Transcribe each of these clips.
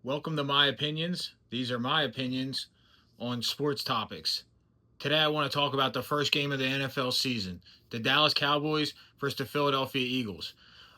Welcome to my opinions. These are my opinions on sports topics. Today, I want to talk about the first game of the NFL season, the Dallas Cowboys versus the Philadelphia Eagles.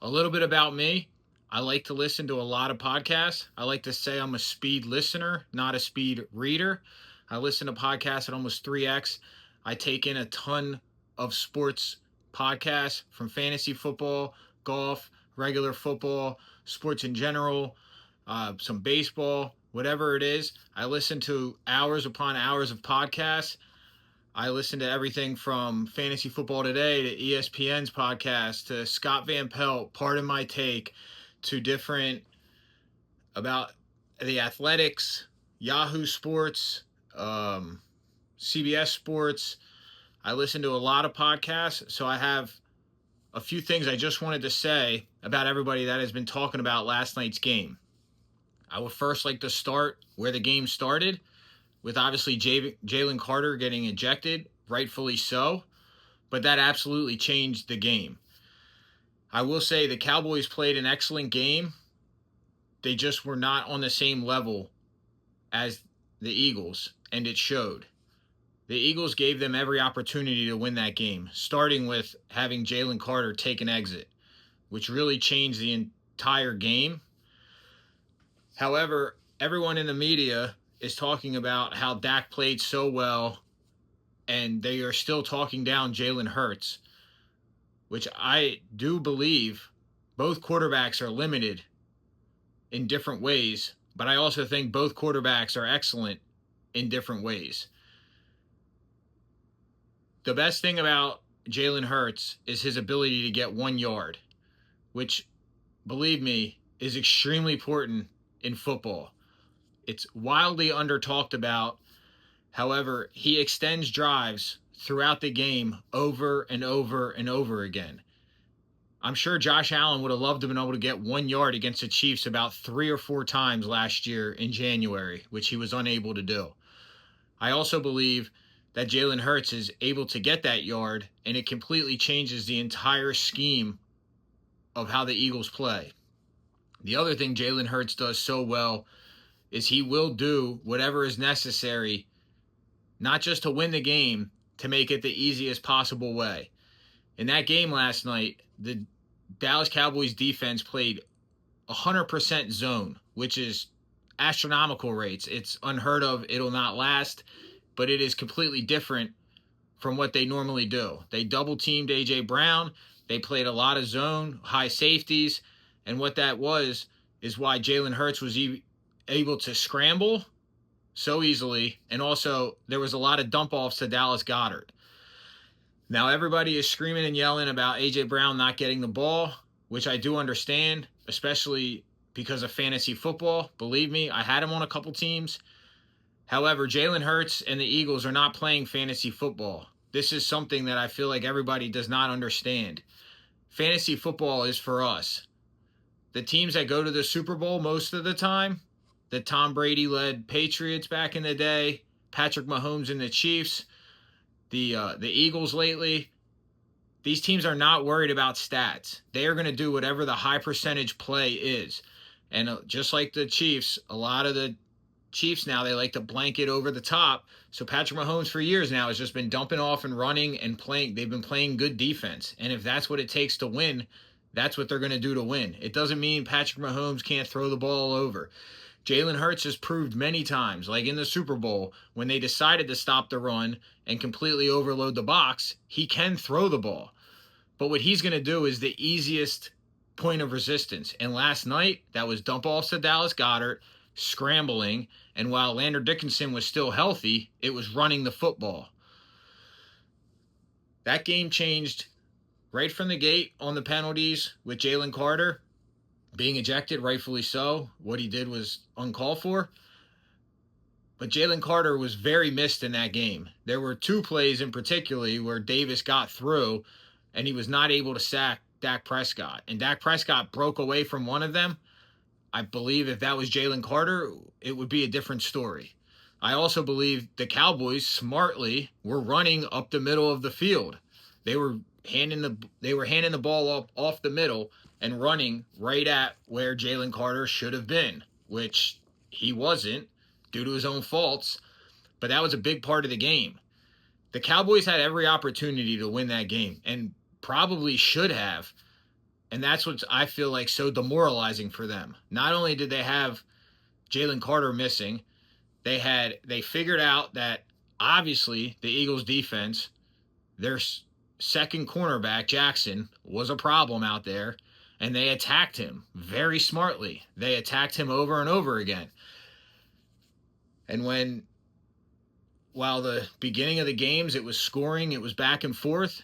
A little bit about me. I like to listen to a lot of podcasts. I like to say I'm a speed listener, not a speed reader. I listen to podcasts at almost 3x. I take in a ton of sports podcasts from fantasy football, golf, regular football, sports in general, some baseball, whatever it is. I listen to hours upon hours of podcasts. I listen to everything from Fantasy Football Today to ESPN's podcast to Scott Van Pelt, Pardon My Take, to different about the athletics, Yahoo Sports, CBS Sports. I listen to a lot of podcasts, so I have a few things I just wanted to say about everybody that has been talking about last night's game. I would first like to start where the game started, with obviously Jalen Carter getting ejected, rightfully so, but that absolutely changed the game. I will say the Cowboys played an excellent game. They just were not on the same level as the Eagles, and it showed. The Eagles gave them every opportunity to win that game, starting with having Jalen Carter take an exit, which really changed the entire game. However, everyone in the media is talking about how Dak played so well, and they are still talking down Jalen Hurts, which I do believe both quarterbacks are limited in different ways, but I also think both quarterbacks are excellent in different ways. The best thing about Jalen Hurts is his ability to get 1 yard, which, believe me, is extremely important in football. It's wildly under talked about. However, he extends drives throughout the game over and over and over again. I'm sure Josh Allen would have loved to have been able to get 1 yard against the Chiefs about 3 or 4 times last year in January, which he was unable to do. I also believe that Jalen Hurts is able to get that yard, and it completely changes the entire scheme of how the Eagles play. The other thing Jalen Hurts does so well is he will do whatever is necessary, not just to win the game, to make it the easiest possible way. In that game last night, the Dallas Cowboys defense played 100% zone, which is astronomical rates. It's unheard of. It'll not last, but it is completely different from what they normally do. They double teamed A.J. Brown. They played a lot of zone, high safeties, and what that was is why Jalen Hurts was able to scramble so easily, and also there was a lot of dump-offs to Dallas Goedert. Now everybody is screaming and yelling about A.J. Brown not getting the ball, which I do understand, especially because of fantasy football. Believe me, I had him on a couple teams. However, Jalen Hurts and the Eagles are not playing fantasy football. This is something that I feel like everybody does not understand. Fantasy football is for us. The teams that go to the Super Bowl most of the time, the Tom Brady-led Patriots back in the day, Patrick Mahomes and the Chiefs, the Eagles lately, these teams are not worried about stats. They are going to do whatever the high percentage play is. And just like the Chiefs, a lot of the Chiefs now, they like to blanket over the top. So Patrick Mahomes for years now has just been dumping off and running and playing. They've been playing good defense. And if that's what it takes to win, that's what they're going to do to win. It doesn't mean Patrick Mahomes can't throw the ball over. Jalen Hurts has proved many times, like in the Super Bowl, when they decided to stop the run and completely overload the box, he can throw the ball. But what he's going to do is the easiest point of resistance. And last night, that was dump offs to Dallas Goedert, scrambling, and while Lander Dickinson was still healthy, it was running the football. That game changed right from the gate on the penalties with Jalen Carter being ejected, rightfully so. What he did was uncalled for. But Jalen Carter was very missed in that game. There were two plays in particular where Davis got through and he was not able to sack Dak Prescott. And Dak Prescott broke away from one of them. I believe if that was Jalen Carter, it would be a different story. I also believe the Cowboys smartly were running up the middle of the field. They were handing the ball up off the middle and running right at where Jalen Carter should have been, which he wasn't due to his own faults, but that was a big part of the game. The Cowboys had every opportunity to win that game and probably should have. And that's what I feel like so demoralizing for them. Not only did they have Jalen Carter missing, they figured out that obviously the Eagles defense, their second cornerback Jackson was a problem out there, and they attacked him very smartly. They attacked him over and over again. And while the beginning of the games it was scoring, it was back and forth,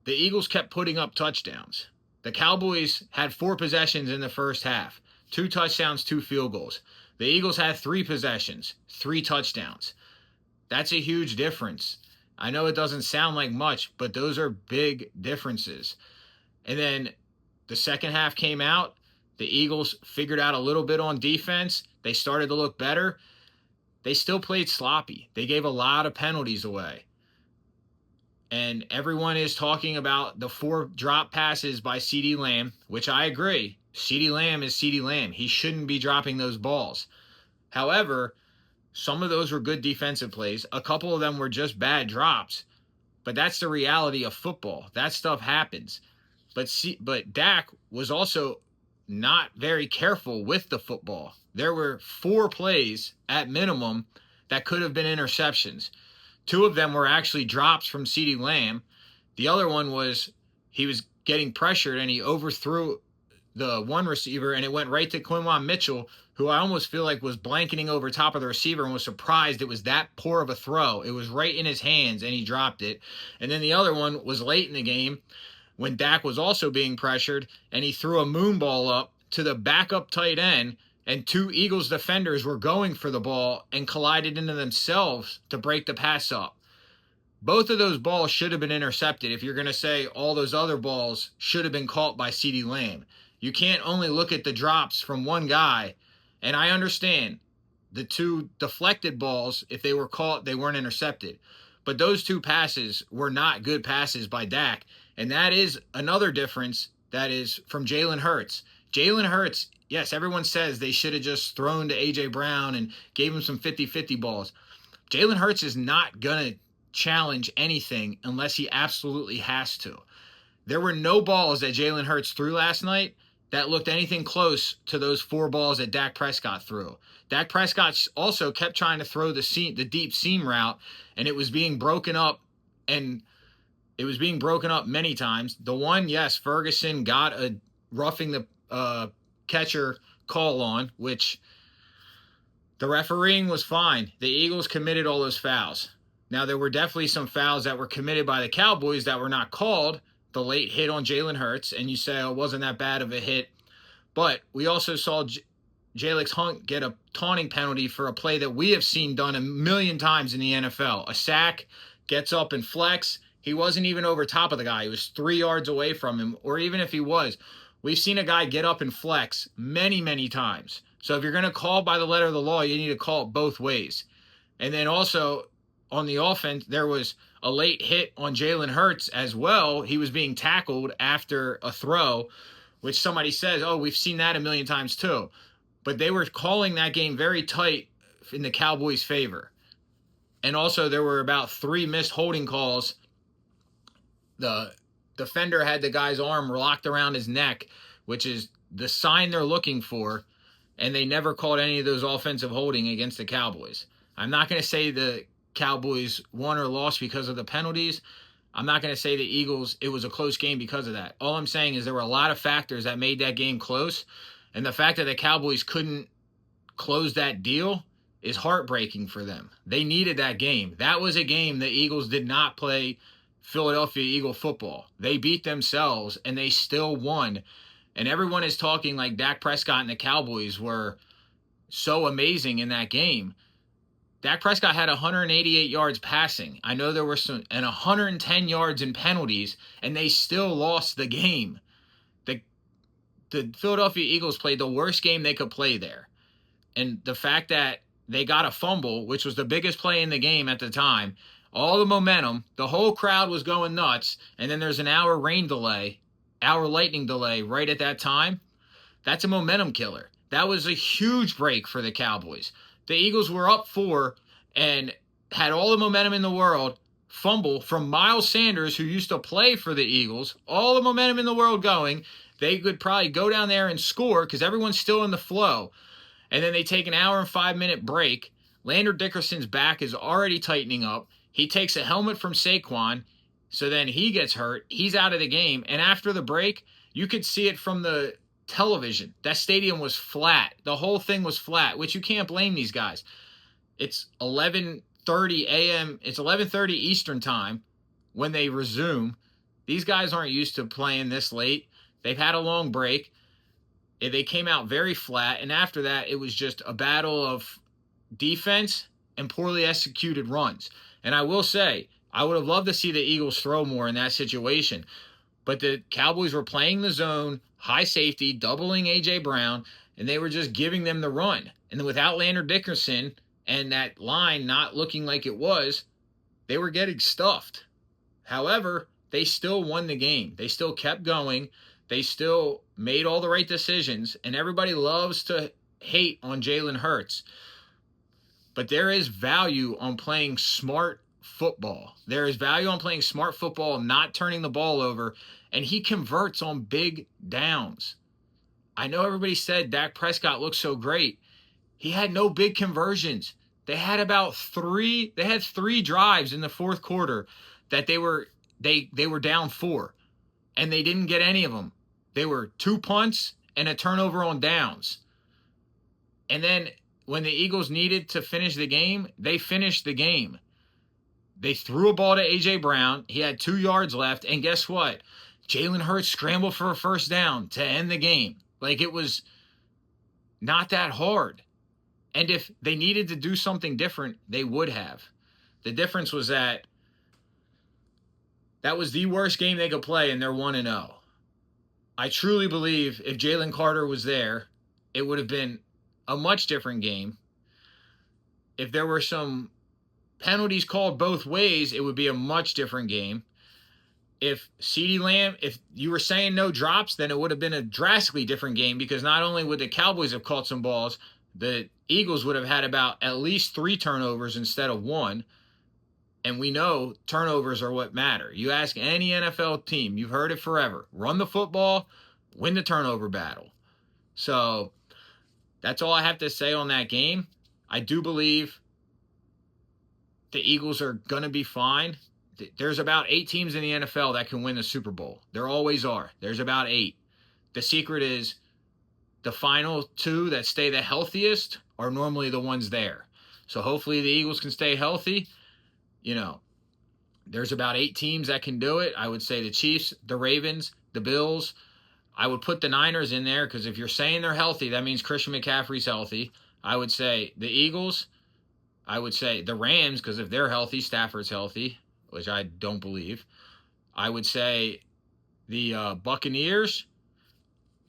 the Eagles kept putting up touchdowns. The Cowboys had 4 possessions in the first half, 2 touchdowns, 2 field goals. The Eagles had 3 possessions, 3 touchdowns. That's a huge difference. I know it doesn't sound like much, but those are big differences. And then the second half came out. The Eagles figured out a little bit on defense. They started to look better. They still played sloppy. They gave a lot of penalties away. And everyone is talking about the 4 drop passes by CeeDee Lamb, which I agree. CeeDee Lamb is CeeDee Lamb. He shouldn't be dropping those balls. However, some of those were good defensive plays. A couple of them were just bad drops. But that's the reality of football. That stuff happens. But Dak was also not very careful with the football. There were 4 plays at minimum that could have been interceptions. 2 of them were actually drops from CeeDee Lamb. The other one was he was getting pressured and he overthrew the one receiver and it went right to Quinwan Mitchell, who I almost feel like was blanketing over top of the receiver and was surprised it was that poor of a throw. It was right in his hands and he dropped it. And then the other one was late in the game when Dak was also being pressured and he threw a moon ball up to the backup tight end, and 2 Eagles defenders were going for the ball and collided into themselves to break the pass up. Both of those balls should have been intercepted if you're going to say all those other balls should have been caught by CeeDee Lamb. You can't only look at the drops from one guy, and I understand the 2 deflected balls, if they were caught, they weren't intercepted. But those 2 passes were not good passes by Dak, and that is another difference that is from Jalen Hurts. Jalen Hurts, yes, everyone says they should have just thrown to A.J. Brown and gave him some 50-50 balls. Jalen Hurts is not going to challenge anything unless he absolutely has to. There were no balls that Jalen Hurts threw last night that looked anything close to those 4 balls that Dak Prescott threw. Dak Prescott also kept trying to throw the deep seam route, and it was being broken up, and it was being broken up many times. The one, yes, Ferguson got a roughing the catcher call on, which the refereeing was fine. The Eagles committed all those fouls. Now, there were definitely some fouls that were committed by the Cowboys that were not called. The late hit on Jalen Hurts, and you say, oh, it wasn't that bad of a hit. But we also saw Jalen Hunt get a taunting penalty for a play that we have seen done a million times in the NFL. A sack, gets up and flex. He wasn't even over top of the guy. He was 3 yards away from him, or even if he was. We've seen a guy get up and flex many, many times. So if you're going to call by the letter of the law, you need to call it both ways. And then also on the offense, there was a late hit on Jalen Hurts as well. He was being tackled after a throw, which somebody says, oh, we've seen that a million times too. But they were calling that game very tight in the Cowboys' favor. And also there were about 3 missed holding calls. The defender had the guy's arm locked around his neck, which is the sign they're looking for, and they never called any of those offensive holding against the Cowboys. I'm not going to say the Cowboys won or lost because of the penalties. I'm not going to say the Eagles, it was a close game because of that. All I'm saying is there were a lot of factors that made that game close, and the fact that the Cowboys couldn't close that deal is heartbreaking for them. They needed that game. That was a game the Eagles did not play Philadelphia Eagle football. They beat themselves, and they still won. And everyone is talking like Dak Prescott and the Cowboys were so amazing in that game. Dak Prescott had 188 yards passing. I know there were some, and 110 yards in penalties, and they still lost the game. The Philadelphia Eagles played the worst game they could play there. And the fact that they got a fumble, which was the biggest play in the game at the time, all the momentum, the whole crowd was going nuts, and then there's an hour lightning delay right at that time. That's a momentum killer. That was a huge break for the Cowboys. The Eagles were up 4 and had all the momentum in the world. Fumble from Miles Sanders, who used to play for the Eagles, all the momentum in the world going. They could probably go down there and score because everyone's still in the flow. And then they take an hour and 5 minute break. Lander Dickerson's back is already tightening up. He takes a helmet from Saquon, so then he gets hurt. He's out of the game. And after the break, you could see it from the television. That stadium was flat. The whole thing was flat, which you can't blame these guys. It's 11:30 a.m. It's 11:30 Eastern time when they resume. These guys aren't used to playing this late. They've had a long break. They came out very flat, and after that, it was just a battle of defense and poorly executed runs. And I will say, I would have loved to see the Eagles throw more in that situation. But the Cowboys were playing the zone, high safety, doubling A.J. Brown, and they were just giving them the run. And then without Lander Dickerson and that line not looking like it was, they were getting stuffed. However, they still won the game. They still kept going. They still made all the right decisions. And everybody loves to hate on Jalen Hurts. But there is value on playing smart football. There is value on playing smart football, not turning the ball over, and he converts on big downs. I know everybody said Dak Prescott looks so great. He had no big conversions. They had three drives in the fourth quarter that they were down 4, and they didn't get any of them. They were 2 punts and a turnover on downs. And then when the Eagles needed to finish the game, they finished the game. They threw a ball to A.J. Brown. He had 2 yards left. And guess what? Jalen Hurts scrambled for a first down to end the game. Like, it was not that hard. And if they needed to do something different, they would have. The difference was that was the worst game they could play, and they're 1-0. I truly believe if Jalen Carter was there, it would have been a much different game. If there were some penalties called both ways, it would be a much different game. If CeeDee Lamb, if you were saying no drops, then it would have been a drastically different game, because not only would the Cowboys have caught some balls, the Eagles would have had about at least 3 turnovers instead of 1. And we know turnovers are what matter. You ask any NFL team, you've heard it forever. Run the football, win the turnover battle. So that's all I have to say on that game. I do believe the Eagles are going to be fine. There's about 8 teams in the NFL that can win the Super Bowl. There always are. There's about 8. The secret is the final 2 that stay the healthiest are normally the ones there. So hopefully the Eagles can stay healthy. You know, there's about 8 teams that can do it. I would say the Chiefs, the Ravens, the Bills. I would put the Niners in there, because if you're saying they're healthy, that means Christian McCaffrey's healthy. I would say the Eagles. I would say the Rams, because if they're healthy, Stafford's healthy, which I don't believe. I would say the Buccaneers,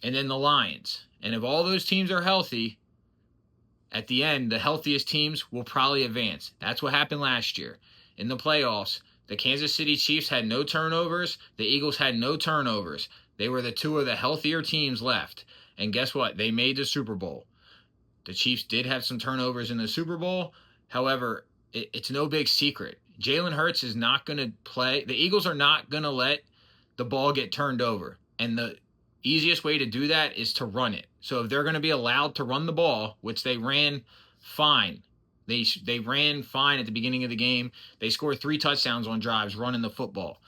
and then the Lions. And if all those teams are healthy, at the end, the healthiest teams will probably advance. That's what happened last year. In the playoffs, the Kansas City Chiefs had no turnovers. The Eagles had no turnovers. They were the 2 of the healthier teams left. And guess what? They made the Super Bowl. The Chiefs did have some turnovers in the Super Bowl. However, it's no big secret. Jalen Hurts is not going to play. The Eagles are not going to let the ball get turned over. And the easiest way to do that is to run it. So if they're going to be allowed to run the ball, which they ran fine. They ran fine at the beginning of the game. They scored 3 touchdowns on drives running the football.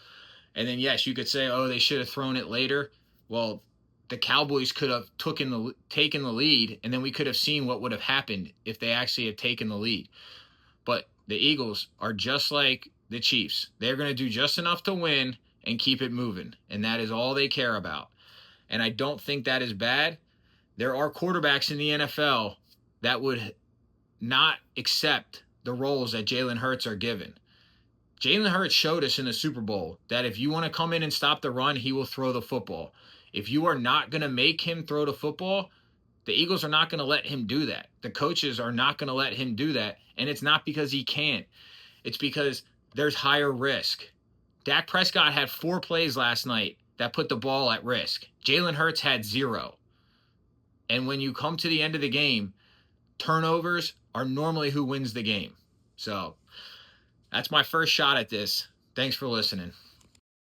And then, yes, you could say, oh, they should have thrown it later. Well, the Cowboys could have taken the lead, and then we could have seen what would have happened if they actually had taken the lead. But the Eagles are just like the Chiefs. They're going to do just enough to win and keep it moving, and that is all they care about. And I don't think that is bad. There are quarterbacks in the NFL that would not accept the roles that Jalen Hurts are given. Jalen Hurts showed us in the Super Bowl that if you want to come in and stop the run, he will throw the football. If you are not going to make him throw the football, the Eagles are not going to let him do that. The coaches are not going to let him do that. And it's not because he can't. It's because there's higher risk. Dak Prescott had 4 plays last night that put the ball at risk. Jalen Hurts had 0. And when you come to the end of the game, turnovers are normally who wins the game. So that's my first shot at this. Thanks for listening.